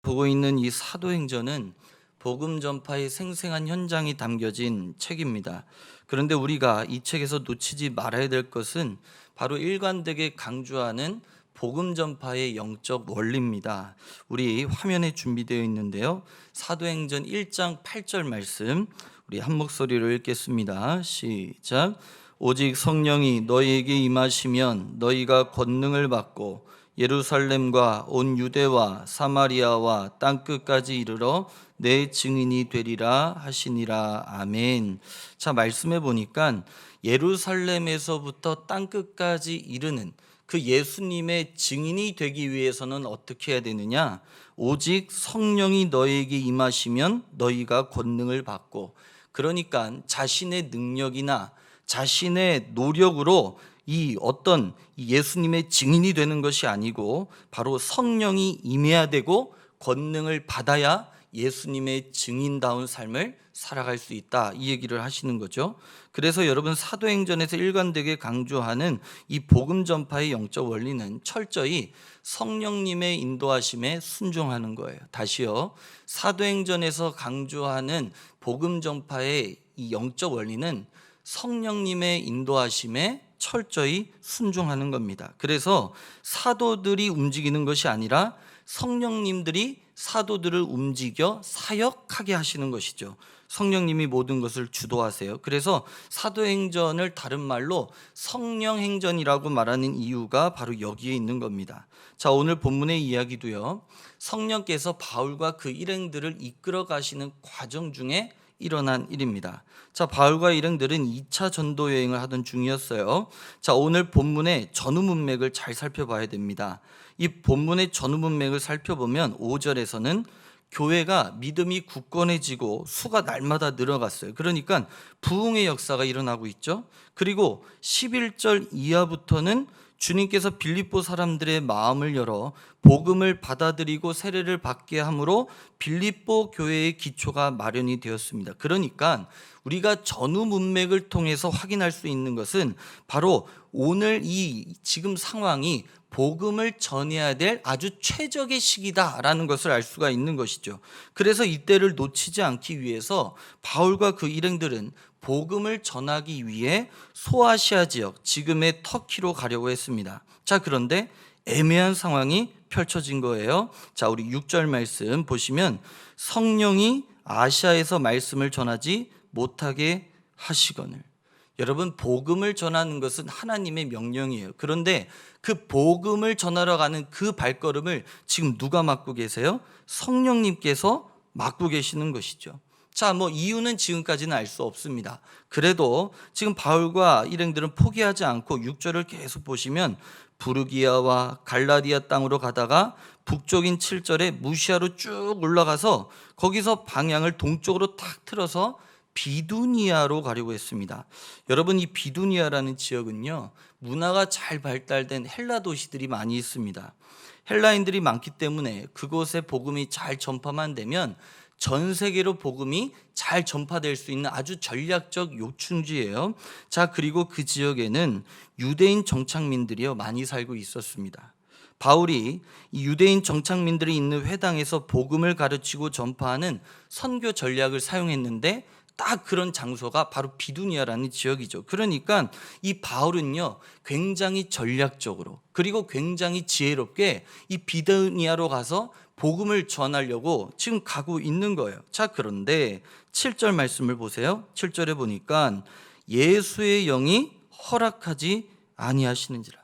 보고 있는 이 사도행전은 복음 전파의 생생한 현장이 담겨진 책입니다. 그런데 우리가 이 책에서 놓치지 말아야 될 것은 바로 일관되게 강조하는 복음 전파의 영적 원리입니다. 우리 화면에 준비되어 있는데요. 사도행전 1장 8절 말씀 우리 한 목소리로 읽겠습니다. 시작. 오직 성령이 너희에게 임하시면 너희가 권능을 받고 예루살렘과 온 유대와 사마리아와 땅끝까지 이르러 내 증인이 되리라 하시니라. 아멘. 자, 말씀해 보니까 예루살렘에서부터 땅끝까지 이르는 그 예수님의 증인이 되기 위해서는 어떻게 해야 되느냐? 오직 성령이 너에게 임하시면 너희가 권능을 받고, 그러니까 자신의 능력이나 자신의 노력으로 이 어떤 예수님의 증인이 되는 것이 아니고 바로 성령이 임해야 되고 권능을 받아야 예수님의 증인다운 삶을 살아갈 수 있다, 이 얘기를 하시는 거죠. 그래서 여러분, 사도행전에서 일관되게 강조하는 이 복음 전파의 영적 원리는 철저히 성령님의 인도하심에 순종하는 거예요. 다시요, 사도행전에서 강조하는 복음 전파의 이 영적 원리는 성령님의 인도하심에 철저히 순종하는 겁니다. 그래서 사도들이 움직이는 것이 아니라 성령님들이 사도들을 움직여 사역하게 하시는 것이죠. 성령님이 모든 것을 주도하세요. 그래서 사도행전을 다른 말로 성령행전이라고 말하는 이유가 바로 여기에 있는 겁니다. 자, 오늘 본문의 이야기도요, 성령께서 바울과 그 일행들을 이끌어 가시는 과정 중에 일어난 일입니다. 자, 바울과 일행들은 2차 전도 여행을 하던 중이었어요. 자, 오늘 본문의 전후 문맥을 잘 살펴봐야 됩니다. 이 본문의 전후 문맥을 살펴보면 5절에서는 교회가 믿음이 굳건해지고 수가 날마다 늘어갔어요. 그러니까 부흥의 역사가 일어나고 있죠. 그리고 11절 이하부터는 주님께서 빌립보 사람들의 마음을 열어 복음을 받아들이고 세례를 받게 함으로 빌립보 교회의 기초가 마련이 되었습니다. 그러니까 우리가 전후 문맥을 통해서 확인할 수 있는 것은 바로 오늘 이 지금 상황이 복음을 전해야 될 아주 최적의 시기다라는 것을 알 수가 있는 것이죠. 그래서 이때를 놓치지 않기 위해서 바울과 그 일행들은 복음을 전하기 위해 소아시아 지역, 지금의 터키로 가려고 했습니다. 자, 그런데 애매한 상황이 펼쳐진 거예요. 자, 우리 6절 말씀 보시면 성령이 아시아에서 말씀을 전하지 못하게 하시거늘. 여러분, 복음을 전하는 것은 하나님의 명령이에요. 그런데 그 복음을 전하러 가는 그 발걸음을 지금 누가 맡고 계세요? 성령님께서 맡고 계시는 것이죠. 자, 이유는 지금까지는 알 수 없습니다. 그래도 지금 바울과 일행들은 포기하지 않고 6절을 계속 보시면 부르기아와 갈라디아 땅으로 가다가 북쪽인 7절에 무시아로 쭉 올라가서 거기서 방향을 동쪽으로 탁 틀어서 비두니아로 가려고 했습니다. 여러분, 이 비두니아라는 지역은요, 문화가 잘 발달된 헬라 도시들이 많이 있습니다. 헬라인들이 많기 때문에 그곳에 복음이 잘 전파만 되면 전 세계로 복음이 잘 전파될 수 있는 아주 전략적 요충지예요. 자, 그리고 그 지역에는 유대인 정착민들이요 많이 살고 있었습니다. 바울이 이 유대인 정착민들이 있는 회당에서 복음을 가르치고 전파하는 선교 전략을 사용했는데 딱 그런 장소가 바로 비두니아라는 지역이죠. 그러니까 이 바울은요 굉장히 전략적으로 그리고 굉장히 지혜롭게 이 비두니아로 가서 복음을 전하려고 지금 가고 있는 거예요. 자, 그런데 7절 말씀을 보세요. 7절에 보니까 예수의 영이 허락하지 아니하시는지라.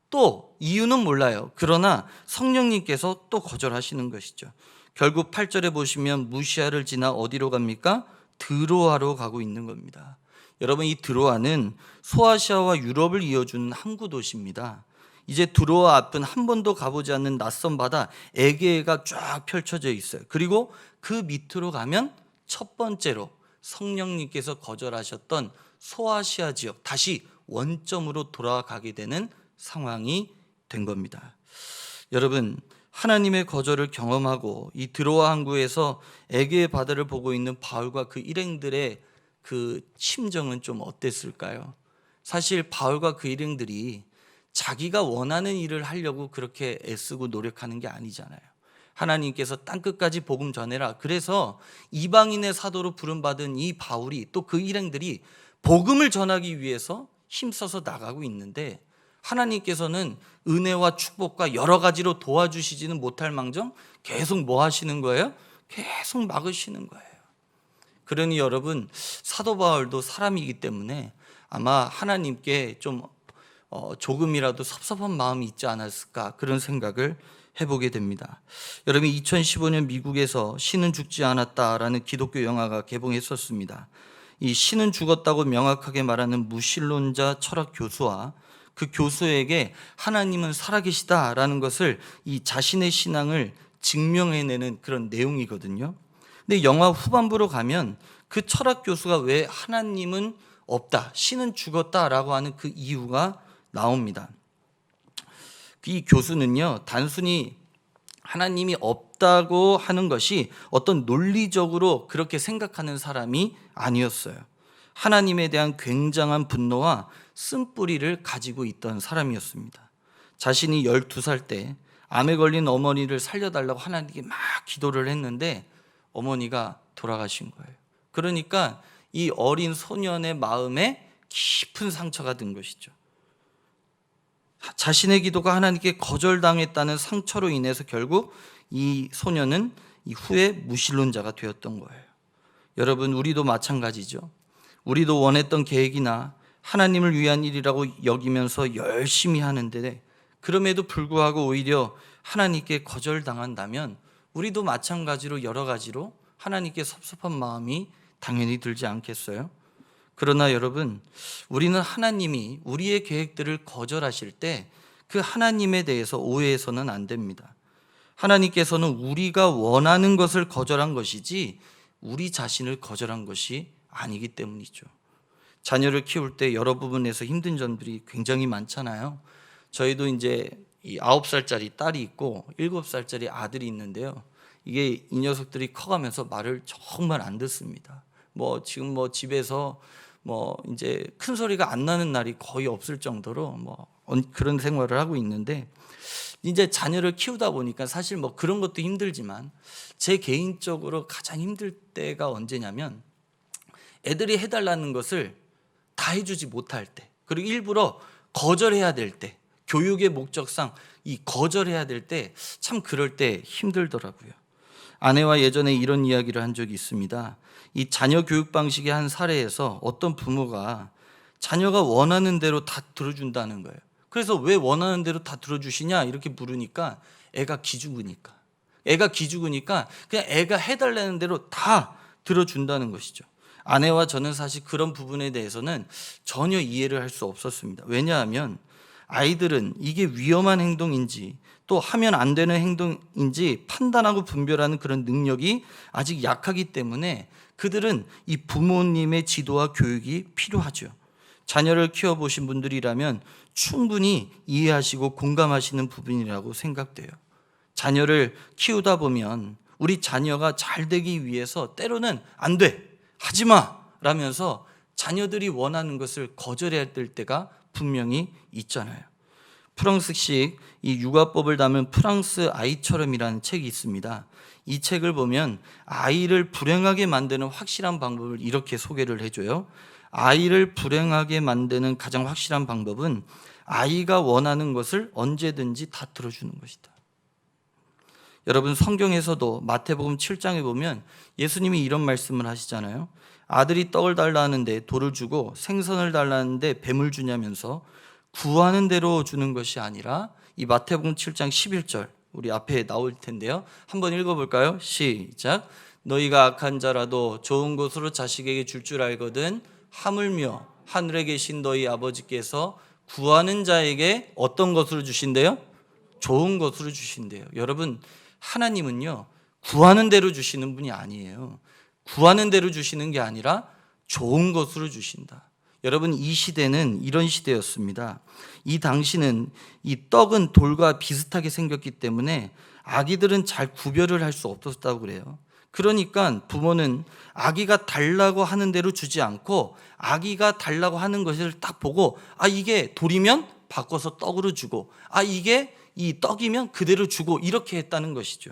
또 이유는 몰라요. 그러나 성령님께서 또 거절하시는 것이죠. 결국 8절에 보시면 무시아를 지나 어디로 갑니까? 드로아로 가고 있는 겁니다. 여러분, 이 드로아는 소아시아와 유럽을 이어주는 항구 도시입니다. 이제 드로아 앞은 한 번도 가보지 않는 낯선 바다 에게해가 쫙 펼쳐져 있어요. 그리고 그 밑으로 가면 첫 번째로 성령님께서 거절하셨던 소아시아 지역, 다시 원점으로 돌아가게 되는 상황이 된 겁니다. 여러분, 하나님의 거절을 경험하고 이 드로아 항구에서 에게의 바다를 보고 있는 바울과 그 일행들의 그 심정은 좀 어땠을까요? 사실 바울과 그 일행들이 자기가 원하는 일을 하려고 그렇게 애쓰고 노력하는 게 아니잖아요. 하나님께서 땅끝까지 복음 전해라. 그래서 이방인의 사도로 부름받은 이 바울이 또 그 일행들이 복음을 전하기 위해서 힘써서 나가고 있는데 하나님께서는 은혜와 축복과 여러 가지로 도와주시지는 못할 망정 계속 뭐 하시는 거예요? 계속 막으시는 거예요. 그러니 여러분, 사도 바울도 사람이기 때문에 아마 하나님께 좀 조금이라도 섭섭한 마음이 있지 않았을까, 그런 생각을 해보게 됩니다. 여러분, 2015년 미국에서 신은 죽지 않았다라는 기독교 영화가 개봉했었습니다. 이 신은 죽었다고 명확하게 말하는 무신론자 철학 교수와 그 교수에게 하나님은 살아계시다라는 것을 이 자신의 신앙을 증명해내는 그런 내용이거든요. 근데 영화 후반부로 가면 그 철학 교수가 왜 하나님은 없다, 신은 죽었다라고 하는 그 이유가 나옵니다. 이 교수는요, 단순히 하나님이 없다고 하는 것이 어떤 논리적으로 그렇게 생각하는 사람이 아니었어요. 하나님에 대한 굉장한 분노와 쓴뿌리를 가지고 있던 사람이었습니다. 자신이 12살 때 암에 걸린 어머니를 살려달라고 하나님께 막 기도를 했는데 어머니가 돌아가신 거예요. 그러니까 이 어린 소년의 마음에 깊은 상처가 든 것이죠. 자신의 기도가 하나님께 거절당했다는 상처로 인해서 결국 이 소년은 이후에 무신론자가 되었던 거예요. 여러분, 우리도 마찬가지죠. 우리도 원했던 계획이나 하나님을 위한 일이라고 여기면서 열심히 하는데 그럼에도 불구하고 오히려 하나님께 거절당한다면 우리도 마찬가지로 여러 가지로 하나님께 섭섭한 마음이 당연히 들지 않겠어요? 그러나 여러분, 우리는 하나님이 우리의 계획들을 거절하실 때 그 하나님에 대해서 오해해서는 안 됩니다. 하나님께서는 우리가 원하는 것을 거절한 것이지 우리 자신을 거절한 것이 아니기 때문이죠. 자녀를 키울 때 여러 부분에서 힘든 점들이 굉장히 많잖아요. 저희도 이제 9살짜리 딸이 있고 7살짜리 아들이 있는데요. 이게 이 녀석들이 커가면서 말을 정말 안 듣습니다. 지금 집에서 이제 큰 소리가 안 나는 날이 거의 없을 정도로 그런 생활을 하고 있는데, 이제 자녀를 키우다 보니까 사실 그런 것도 힘들지만 제 개인적으로 가장 힘들 때가 언제냐면 애들이 해달라는 것을 다 해주지 못할 때, 그리고 일부러 거절해야 될 때, 교육의 목적상 이 거절해야 될 때 참 그럴 때 힘들더라고요. 아내와 예전에 이런 이야기를 한 적이 있습니다. 이 자녀 교육 방식의 한 사례에서 어떤 부모가 자녀가 원하는 대로 다 들어준다는 거예요. 그래서 왜 원하는 대로 다 들어주시냐 이렇게 물으니까 애가 기죽으니까 그냥 애가 해달라는 대로 다 들어준다는 것이죠. 아내와 저는 사실 그런 부분에 대해서는 전혀 이해를 할 수 없었습니다. 왜냐하면 아이들은 이게 위험한 행동인지 또 하면 안 되는 행동인지 판단하고 분별하는 그런 능력이 아직 약하기 때문에 그들은 이 부모님의 지도와 교육이 필요하죠. 자녀를 키워보신 분들이라면 충분히 이해하시고 공감하시는 부분이라고 생각돼요. 자녀를 키우다 보면 우리 자녀가 잘 되기 위해서 때로는 안 돼, 하지 마 라면서 자녀들이 원하는 것을 거절해야 될 때가 분명히 있잖아요. 프랑스식 이 육아법을 담은 프랑스 아이처럼이라는 책이 있습니다. 이 책을 보면 아이를 불행하게 만드는 확실한 방법을 이렇게 소개를 해줘요. 아이를 불행하게 만드는 가장 확실한 방법은 아이가 원하는 것을 언제든지 다 들어주는 것이다. 여러분, 성경에서도 마태복음 7장에 보면 예수님이 이런 말씀을 하시잖아요. 아들이 떡을 달라 하는데 돌을 주고 생선을 달라 하는데 뱀을 주냐면서 구하는 대로 주는 것이 아니라, 이 마태복음 7장 11절 우리 앞에 나올 텐데요. 한번 읽어볼까요? 시작. 너희가 악한 자라도 좋은 것으로 자식에게 줄 알거든 하물며 하늘에 계신 너희 아버지께서 구하는 자에게 어떤 것으로 주신대요? 좋은 것으로 주신대요. 여러분, 하나님은요 구하는 대로 주시는 분이 아니에요. 구하는 대로 주시는 게 아니라 좋은 것으로 주신다. 여러분, 이 시대는 이런 시대였습니다. 이 당시는 이 떡은 돌과 비슷하게 생겼기 때문에 아기들은 잘 구별을 할 수 없었다고 그래요. 그러니까 부모는 아기가 달라고 하는 대로 주지 않고 아기가 달라고 하는 것을 딱 보고 이게 돌이면 바꿔서 떡으로 주고 이게 이 떡이면 그대로 주고 이렇게 했다는 것이죠.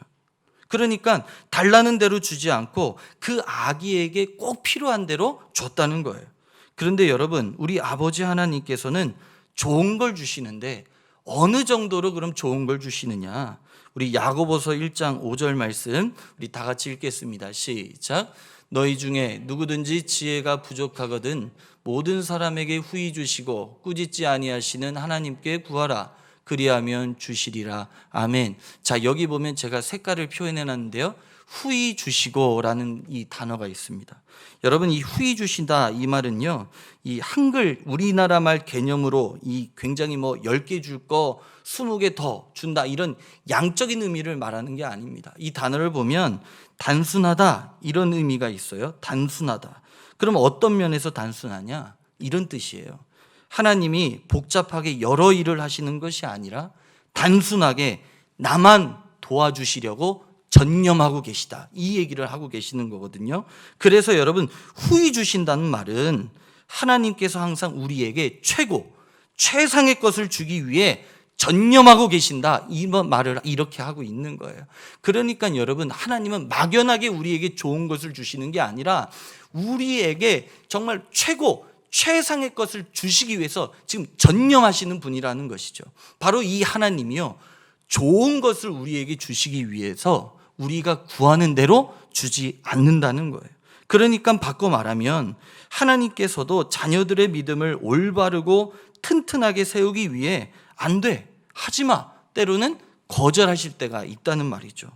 그러니까 달라는 대로 주지 않고 그 아기에게 꼭 필요한 대로 줬다는 거예요. 그런데 여러분, 우리 아버지 하나님께서는 좋은 걸 주시는데 어느 정도로 그럼 좋은 걸 주시느냐? 우리 야고보서 1장 5절 말씀 우리 다 같이 읽겠습니다. 시작. 너희 중에 누구든지 지혜가 부족하거든 모든 사람에게 후히 주시고 꾸짖지 아니하시는 하나님께 구하라. 그리하면 주시리라. 아멘. 자, 여기 보면 제가 색깔을 표현해 놨는데요. 후히 주시고라는 이 단어가 있습니다. 여러분, 이 후히 주신다 이 말은요, 이 한글 우리나라 말 개념으로 이 굉장히 10개 줄 거 20개 더 준다 이런 양적인 의미를 말하는 게 아닙니다. 이 단어를 보면 단순하다 이런 의미가 있어요. 단순하다. 그럼 어떤 면에서 단순하냐? 이런 뜻이에요. 하나님이 복잡하게 여러 일을 하시는 것이 아니라 단순하게 나만 도와주시려고 전념하고 계시다. 이 얘기를 하고 계시는 거거든요. 그래서 여러분, 후히 주신다는 말은 하나님께서 항상 우리에게 최상의 것을 주기 위해 전념하고 계신다. 이 말을 이렇게 하고 있는 거예요. 그러니까 여러분, 하나님은 막연하게 우리에게 좋은 것을 주시는 게 아니라 우리에게 정말 최상의 것을 주시기 위해서 지금 전념하시는 분이라는 것이죠. 바로 이 하나님이요, 좋은 것을 우리에게 주시기 위해서 우리가 구하는 대로 주지 않는다는 거예요. 그러니까 바꿔 말하면 하나님께서도 자녀들의 믿음을 올바르고 튼튼하게 세우기 위해 안 돼, 하지마, 때로는 거절하실 때가 있다는 말이죠.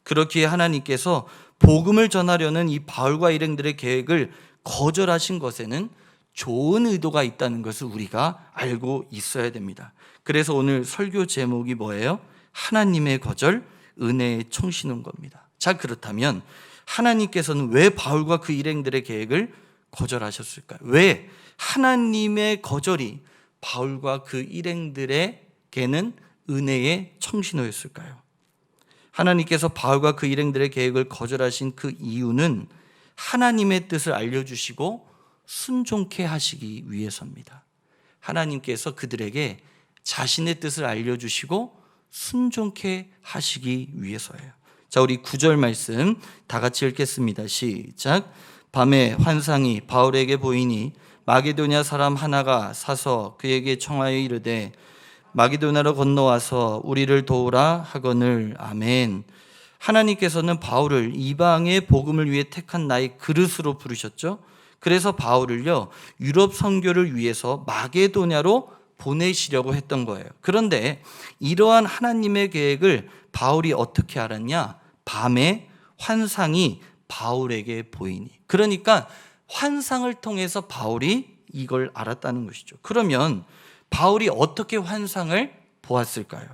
그렇기에 하나님께서 복음을 전하려는 이 바울과 일행들의 계획을 거절하신 것에는 좋은 의도가 있다는 것을 우리가 알고 있어야 됩니다. 그래서 오늘 설교 제목이 뭐예요? 하나님의 거절, 은혜의 청신호인 겁니다. 자, 그렇다면 하나님께서는 왜 바울과 그 일행들의 계획을 거절하셨을까요? 왜 하나님의 거절이 바울과 그 일행들에게는 은혜의 청신호였을까요? 하나님께서 바울과 그 일행들의 계획을 거절하신 그 이유는 하나님의 뜻을 알려주시고 순종케 하시기 위해서입니다. 하나님께서 그들에게 자신의 뜻을 알려주시고 순종케 하시기 위해서예요. 자, 우리 9절 말씀 다 같이 읽겠습니다. 시작. 밤에 환상이 바울에게 보이니 마게도냐 사람 하나가 사서 그에게 청하여 이르되 마게도냐로 건너와서 우리를 도우라 하거늘. 아멘. 하나님께서는 바울을 이방의 복음을 위해 택한 나의 그릇으로 부르셨죠. 그래서 바울을요, 유럽 선교를 위해서 마게도냐로 보내시려고 했던 거예요. 그런데 이러한 하나님의 계획을 바울이 어떻게 알았냐? 밤에 환상이 바울에게 보이니. 그러니까 환상을 통해서 바울이 이걸 알았다는 것이죠. 그러면 바울이 어떻게 환상을 보았을까요?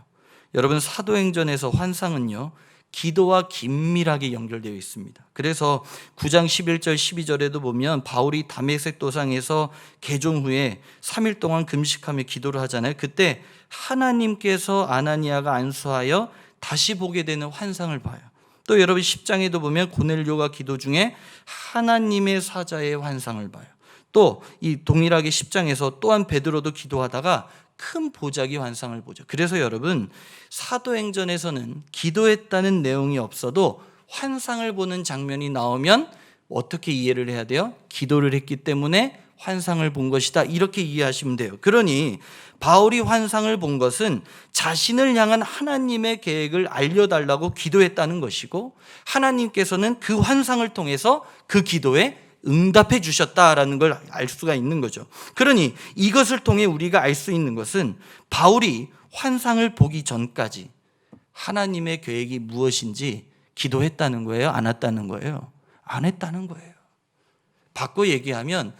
여러분, 사도행전에서 환상은요, 기도와 긴밀하게 연결되어 있습니다. 그래서 9장 11절 12절에도 보면 바울이 다메섹 도상에서 개종 후에 3일 동안 금식하며 기도를 하잖아요. 그때 하나님께서 아나니아가 안수하여 다시 보게 되는 환상을 봐요. 또 여러분 10장에도 보면 고넬료가 기도 중에 하나님의 사자의 환상을 봐요. 또 이 동일하게 10장에서 또한 베드로도 기도하다가 큰 보자기 환상을 보죠. 그래서 여러분, 사도행전에서는 기도했다는 내용이 없어도 환상을 보는 장면이 나오면 어떻게 이해를 해야 돼요? 기도를 했기 때문에 환상을 본 것이다, 이렇게 이해하시면 돼요. 그러니 바울이 환상을 본 것은 자신을 향한 하나님의 계획을 알려달라고 기도했다는 것이고, 하나님께서는 그 환상을 통해서 그 기도에 응답해 주셨다라는 걸 알 수가 있는 거죠. 그러니 이것을 통해 우리가 알 수 있는 것은 바울이 환상을 보기 전까지 하나님의 계획이 무엇인지 기도했다는 거예요? 안 했다는 거예요? 안 했다는 거예요. 바꿔 얘기하면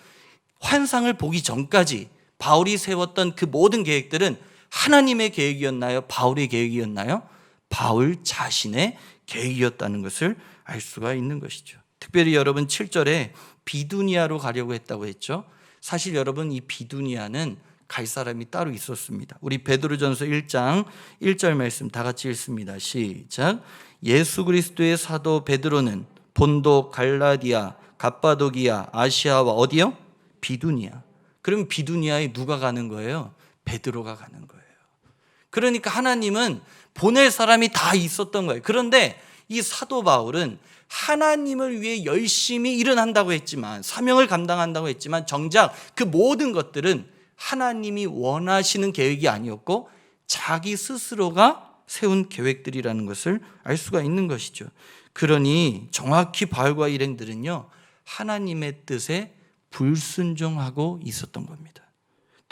환상을 보기 전까지 바울이 세웠던 그 모든 계획들은 하나님의 계획이었나요? 바울의 계획이었나요? 바울 자신의 계획이었다는 것을 알 수가 있는 것이죠. 특별히 여러분 7절에 비두니아로 가려고 했다고 했죠. 사실 여러분, 이 비두니아는 갈 사람이 따로 있었습니다. 우리 베드로전서 1장 1절 말씀 다 같이 읽습니다. 시작. 예수 그리스도의 사도 베드로는 본도, 갈라디아, 갑바도기아, 아시아와 어디요? 비두니아. 그럼 비두니아에 누가 가는 거예요? 베드로가 가는 거예요. 그러니까 하나님은 보낼 사람이 다 있었던 거예요. 그런데 이 사도 바울은 하나님을 위해 열심히 일은 한다고 했지만, 사명을 감당한다고 했지만, 정작 그 모든 것들은 하나님이 원하시는 계획이 아니었고 자기 스스로가 세운 계획들이라는 것을 알 수가 있는 것이죠. 그러니 정확히 바울과 일행들은요, 하나님의 뜻에 불순종하고 있었던 겁니다.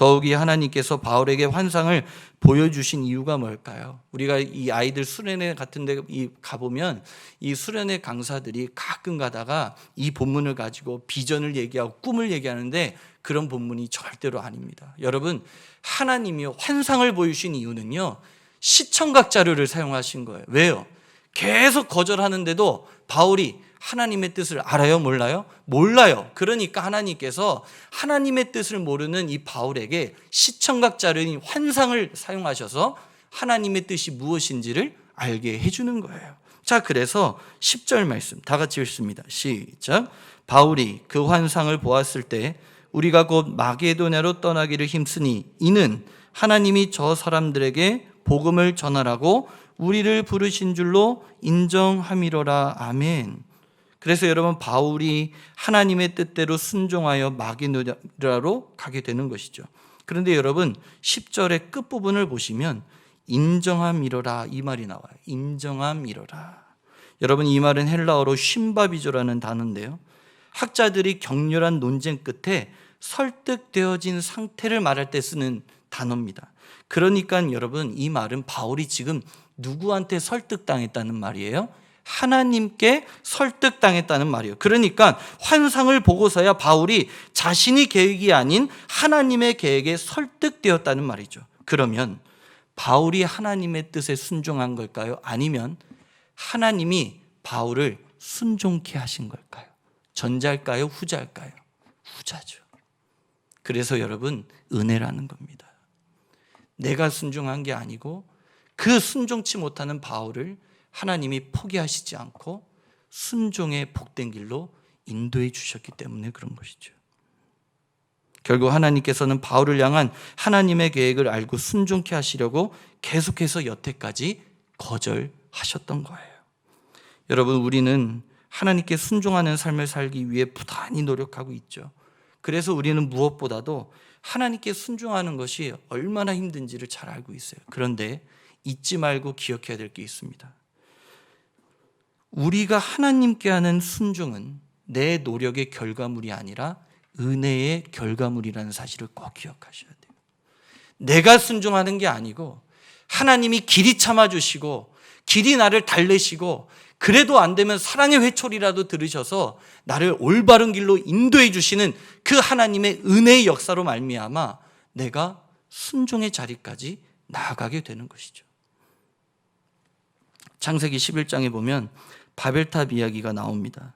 더욱이 하나님께서 바울에게 환상을 보여주신 이유가 뭘까요? 우리가 이 아이들 수련회 같은 데 가보면 이 수련회 강사들이 가끔 가다가 이 본문을 가지고 비전을 얘기하고 꿈을 얘기하는데 그런 본문이 절대로 아닙니다. 여러분, 하나님이 환상을 보여주신 이유는요, 시청각 자료를 사용하신 거예요. 왜요? 계속 거절하는데도 바울이 하나님의 뜻을 알아요? 몰라요? 몰라요. 그러니까 하나님께서 하나님의 뜻을 모르는 이 바울에게 시청각 자료인 환상을 사용하셔서 하나님의 뜻이 무엇인지를 알게 해주는 거예요. 자, 그래서 10절 말씀 다 같이 읽습니다. 시작. 바울이 그 환상을 보았을 때 우리가 곧 마게도냐로 떠나기를 힘쓰니 이는 하나님이 저 사람들에게 복음을 전하라고 우리를 부르신 줄로 인정함이로라. 아멘. 그래서 여러분, 바울이 하나님의 뜻대로 순종하여 마게도냐로 가게 되는 것이죠. 그런데 여러분, 10절의 끝부분을 보시면 인정함이로라 이 말이 나와요. 인정함이로라. 여러분, 이 말은 헬라어로 쉼바비조라는 단어인데요, 학자들이 격렬한 논쟁 끝에 설득되어진 상태를 말할 때 쓰는 단어입니다. 그러니까 여러분, 이 말은 바울이 지금 누구한테 설득당했다는 말이에요? 하나님께 설득당했다는 말이에요. 그러니까 환상을 보고서야 바울이 자신이 계획이 아닌 하나님의 계획에 설득되었다는 말이죠. 그러면 바울이 하나님의 뜻에 순종한 걸까요? 아니면 하나님이 바울을 순종케 하신 걸까요? 전자일까요? 후자일까요? 후자죠. 그래서 여러분, 은혜라는 겁니다. 내가 순종한 게 아니고 그 순종치 못하는 바울을 하나님이 포기하시지 않고 순종의 복된 길로 인도해 주셨기 때문에 그런 것이죠. 결국 하나님께서는 바울을 향한 하나님의 계획을 알고 순종케 하시려고 계속해서 여태까지 거절하셨던 거예요. 여러분, 우리는 하나님께 순종하는 삶을 살기 위해 부단히 노력하고 있죠. 그래서 우리는 무엇보다도 하나님께 순종하는 것이 얼마나 힘든지를 잘 알고 있어요. 그런데 잊지 말고 기억해야 될 게 있습니다. 우리가 하나님께 하는 순종은 내 노력의 결과물이 아니라 은혜의 결과물이라는 사실을 꼭 기억하셔야 돼요. 내가 순종하는 게 아니고 하나님이 길이 참아주시고 길이 나를 달래시고 그래도 안 되면 사랑의 회초리라도 들으셔서 나를 올바른 길로 인도해 주시는 그 하나님의 은혜의 역사로 말미암아 내가 순종의 자리까지 나아가게 되는 것이죠. 창세기 11장에 보면 바벨탑 이야기가 나옵니다.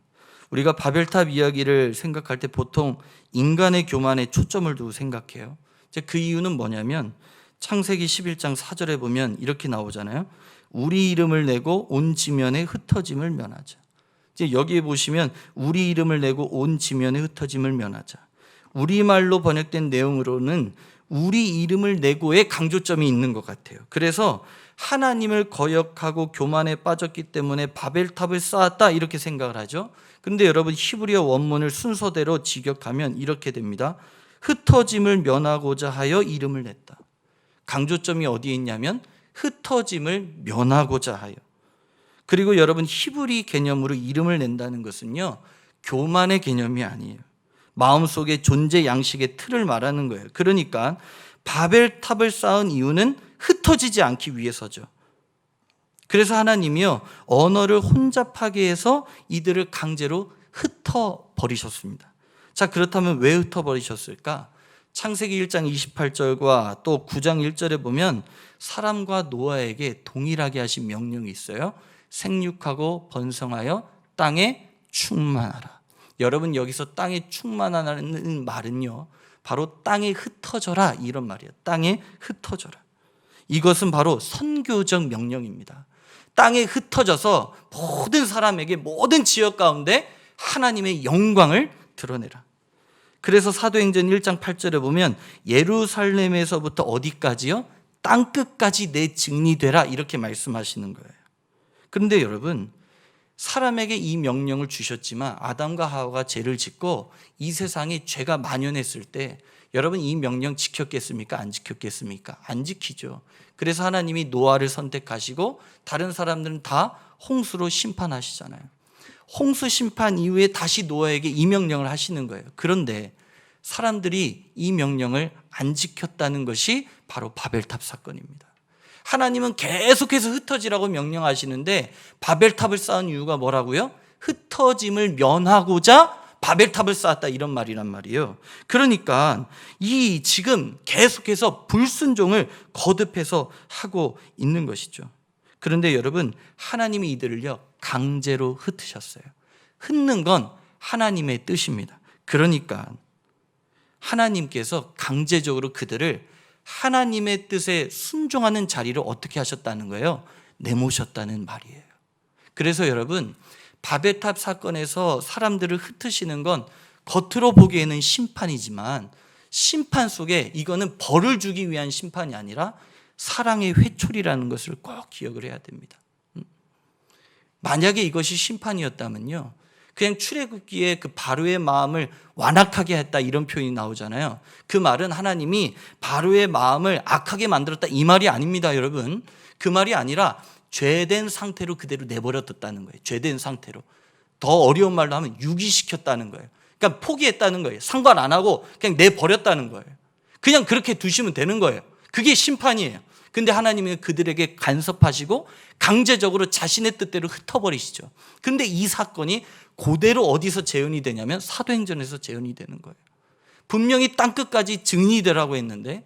우리가 바벨탑 이야기를 생각할 때 보통 인간의 교만에 초점을 두고 생각해요. 그 이유는 뭐냐면 창세기 11장 4절에 보면 이렇게 나오잖아요. 우리 이름을 내고 온 지면에 흩어짐을 면하자. 이제 여기에 보시면 우리 이름을 내고 온 지면에 흩어짐을 면하자. 우리말로 번역된 내용으로는 우리 이름을 내고의 강조점이 있는 것 같아요. 그래서 하나님을 거역하고 교만에 빠졌기 때문에 바벨탑을 쌓았다 이렇게 생각을 하죠. 그런데 여러분, 히브리어 원문을 순서대로 직역하면 이렇게 됩니다. 흩어짐을 면하고자 하여 이름을 냈다. 강조점이 어디에 있냐면 흩어짐을 면하고자 하여. 그리고 여러분, 히브리 개념으로 이름을 낸다는 것은요, 교만의 개념이 아니에요. 마음속의 존재 양식의 틀을 말하는 거예요. 그러니까 바벨탑을 쌓은 이유는 흩어지지 않기 위해서죠. 그래서 하나님이요, 언어를 혼잡하게 해서 이들을 강제로 흩어버리셨습니다. 자, 그렇다면 왜 흩어버리셨을까? 창세기 1장 28절과 또 9장 1절에 보면 사람과 노아에게 동일하게 하신 명령이 있어요. 생육하고 번성하여 땅에 충만하라. 여러분, 여기서 땅에 충만하라는 말은요, 바로 땅에 흩어져라 이런 말이에요. 땅에 흩어져라. 이것은 바로 선교적 명령입니다. 땅에 흩어져서 모든 사람에게 모든 지역 가운데 하나님의 영광을 드러내라. 그래서 사도행전 1장 8절에 보면 예루살렘에서부터 어디까지요? 땅끝까지 내 증인이 되라 이렇게 말씀하시는 거예요. 그런데 여러분, 사람에게 이 명령을 주셨지만 아담과 하와가 죄를 짓고 이 세상에 죄가 만연했을 때 여러분 이 명령 지켰겠습니까? 안 지켰겠습니까? 안 지키죠. 그래서 하나님이 노아를 선택하시고 다른 사람들은 다 홍수로 심판하시잖아요. 홍수 심판 이후에 다시 노아에게 이 명령을 하시는 거예요. 그런데 사람들이 이 명령을 안 지켰다는 것이 바로 바벨탑 사건입니다. 하나님은 계속해서 흩어지라고 명령하시는데 바벨탑을 쌓은 이유가 뭐라고요? 흩어짐을 면하고자 바벨탑을 쌓았다, 이런 말이란 말이에요. 그러니까 이 지금 계속해서 불순종을 거듭해서 하고 있는 것이죠. 그런데 여러분, 하나님이 이들을요 강제로 흩으셨어요. 흩는 건 하나님의 뜻입니다. 그러니까 하나님께서 강제적으로 그들을 하나님의 뜻에 순종하는 자리를 어떻게 하셨다는 거예요? 내모셨다는 말이에요. 그래서 여러분, 바벨탑 사건에서 사람들을 흩으시는 건 겉으로 보기에는 심판이지만 심판 속에 이거는 벌을 주기 위한 심판이 아니라 사랑의 회초리라는 것을 꼭 기억을 해야 됩니다. 만약에 이것이 심판이었다면요, 그냥 출애굽기에 그 바로의 마음을 완악하게 했다 이런 표현이 나오잖아요. 그 말은 하나님이 바로의 마음을 악하게 만들었다 이 말이 아닙니다, 여러분. 그 말이 아니라 죄된 상태로 그대로 내버려뒀다는 거예요. 죄된 상태로. 더 어려운 말로 하면 유기시켰다는 거예요. 그러니까 포기했다는 거예요. 상관 안 하고 그냥 내버렸다는 거예요. 그냥 그렇게 두시면 되는 거예요. 그게 심판이에요. 근데 하나님은 그들에게 간섭하시고 강제적으로 자신의 뜻대로 흩어버리시죠. 근데 이 사건이 그대로 어디서 재현이 되냐면 사도행전에서 재현이 되는 거예요. 분명히 땅끝까지 증인이 되라고 했는데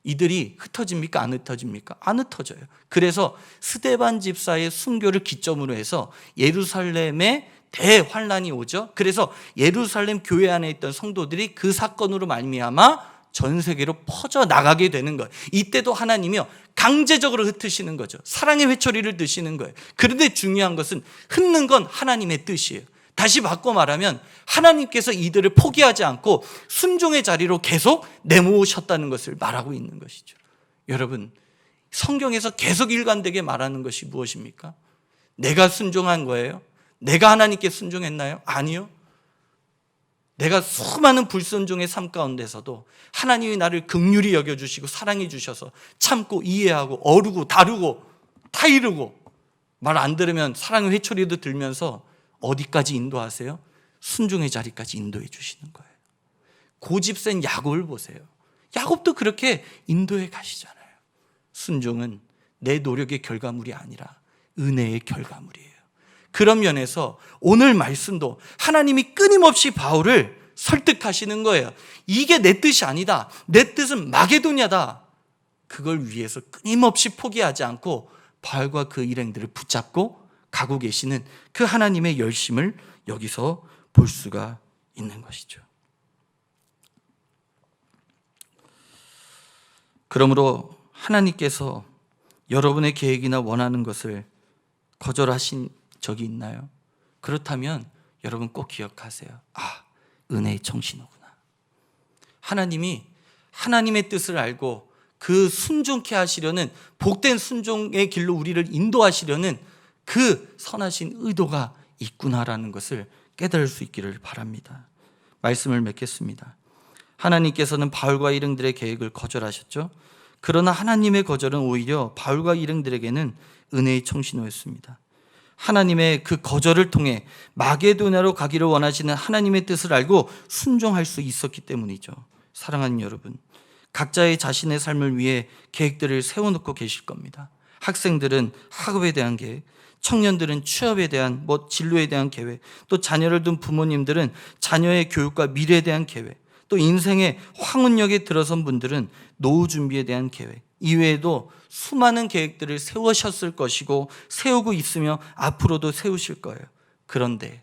이들이 흩어집니까? 안 흩어집니까? 안 흩어져요. 그래서 스데반 집사의 순교를 기점으로 해서 예루살렘에 대환란이 오죠. 그래서 예루살렘 교회 안에 있던 성도들이 그 사건으로 말미암아 전 세계로 퍼져나가게 되는 거예요. 이때도 하나님이요 강제적으로 흩으시는 거죠. 사랑의 회초리를 드시는 거예요. 그런데 중요한 것은 흩는 건 하나님의 뜻이에요. 다시 바꿔 말하면 하나님께서 이들을 포기하지 않고 순종의 자리로 계속 내모으셨다는 것을 말하고 있는 것이죠. 여러분, 성경에서 계속 일관되게 말하는 것이 무엇입니까? 내가 순종한 거예요? 내가 하나님께 순종했나요? 아니요. 내가 수많은 불순종의 삶 가운데서도 하나님이 나를 긍휼히 여겨주시고 사랑해 주셔서 참고 이해하고 어르고 다루고 다 이루고 말 안 들으면 사랑의 회초리도 들면서 어디까지 인도하세요? 순종의 자리까지 인도해 주시는 거예요. 고집센 야곱을 보세요. 야곱도 그렇게 인도해 가시잖아요. 순종은 내 노력의 결과물이 아니라 은혜의 결과물이에요. 그런 면에서 오늘 말씀도 하나님이 끊임없이 바울을 설득하시는 거예요. 이게 내 뜻이 아니다. 내 뜻은 마게도냐다. 그걸 위해서 끊임없이 포기하지 않고 바울과 그 일행들을 붙잡고 가고 계시는 그 하나님의 열심을 여기서 볼 수가 있는 것이죠. 그러므로 하나님께서 여러분의 계획이나 원하는 것을 거절하신 적이 있나요? 그렇다면 여러분 꼭 기억하세요. 은혜의 청신호구나. 하나님이 하나님의 뜻을 알고 그 순종케 하시려는 복된 순종의 길로 우리를 인도하시려는 그 선하신 의도가 있구나라는 것을 깨달을 수 있기를 바랍니다. 말씀을 맺겠습니다. 하나님께서는 바울과 일행들의 계획을 거절하셨죠. 그러나 하나님의 거절은 오히려 바울과 일행들에게는 은혜의 청신호였습니다. 하나님의 그 거절을 통해 마게도냐로 가기를 원하시는 하나님의 뜻을 알고 순종할 수 있었기 때문이죠. 사랑하는 여러분, 각자의 자신의 삶을 위해 계획들을 세워놓고 계실 겁니다. 학생들은 학업에 대한 계획, 청년들은 취업에 대한 진로에 대한 계획, 또 자녀를 둔 부모님들은 자녀의 교육과 미래에 대한 계획, 또 인생의 황혼역에 들어선 분들은 노후 준비에 대한 계획, 이외에도 수많은 계획들을 세우셨을 것이고 세우고 있으며 앞으로도 세우실 거예요. 그런데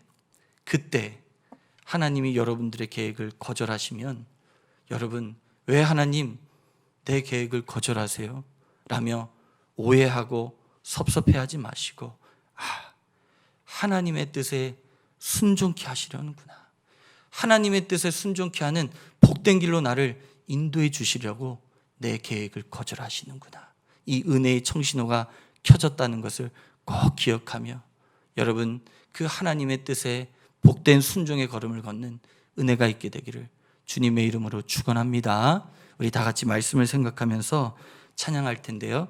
그때 하나님이 여러분들의 계획을 거절하시면 여러분, 왜 하나님 내 계획을 거절하세요? 라며 오해하고 섭섭해하지 마시고 하나님의 뜻에 순종케 하시려는구나. 하나님의 뜻에 순종케 하는 복된 길로 나를 인도해 주시려고 내 계획을 거절하시는구나. 이 은혜의 청신호가 켜졌다는 것을 꼭 기억하며 여러분 그 하나님의 뜻에 복된 순종의 걸음을 걷는 은혜가 있게 되기를 주님의 이름으로 축원합니다. 우리 다 같이 말씀을 생각하면서 찬양할 텐데요.